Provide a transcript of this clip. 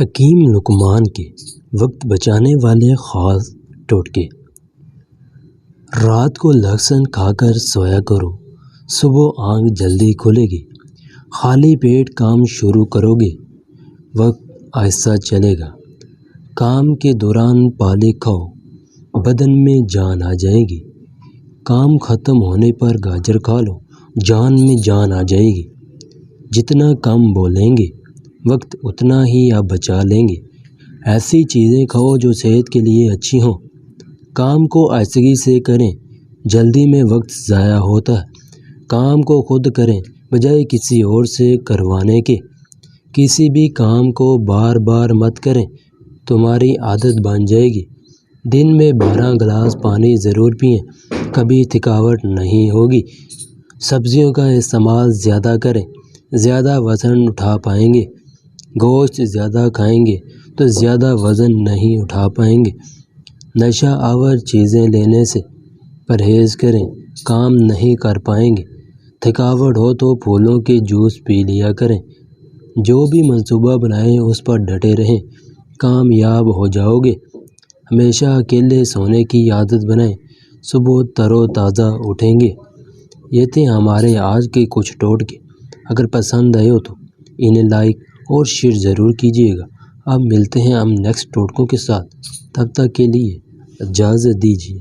حکیم لقمان کے وقت بچانے والے خاص ٹوٹکے۔ رات کو لہسن کھا کر سویا کرو، صبح آنکھ جلدی کھلے گی۔ خالی پیٹ کام شروع کرو گے، وقت آہستہ چلے گا۔ کام کے دوران پالک کھاؤ، بدن میں جان آ جائے گی۔ کام ختم ہونے پر گاجر کھا لو، جان میں جان آ جائے گی۔ جتنا کم بولیں گے، وقت اتنا ہی آپ بچا لیں گے۔ ایسی چیزیں کھاؤ جو صحت کے لیے اچھی ہوں۔ کام کو آہستگی سے کریں، جلدی میں وقت ضائع ہوتا ہے۔ کام کو خود کریں بجائے کسی اور سے کروانے کے۔ کسی بھی کام کو بار بار مت کریں، تمہاری عادت بن جائے گی۔ دن میں 12 گلاس پانی ضرور پئیں، کبھی تھکاوٹ نہیں ہوگی۔ سبزیوں کا استعمال زیادہ کریں، زیادہ وزن اٹھا پائیں گے۔ گوشت زیادہ کھائیں گے تو زیادہ وزن نہیں اٹھا پائیں گے۔ نشہ آور چیزیں لینے سے پرہیز کریں، کام نہیں کر پائیں گے۔ تھکاوٹ ہو تو پھولوں کے جوس پی لیا کریں۔ جو بھی منصوبہ بنائیں اس پر ڈٹے رہیں، کامیاب ہو جاؤ گے۔ ہمیشہ اکیلے سونے کی عادت بنائیں، صبح تر و تازہ اٹھیں گے۔ یہ تھے ہمارے آج کے کچھ ٹوٹکے۔ اگر پسند آئے ہو تو انہیں لائک اور شیئر ضرور کیجیے گا۔ اب ملتے ہیں ہم نیکسٹ ٹوٹکوں کے ساتھ، تب تک کے لیے اجازت دیجیے۔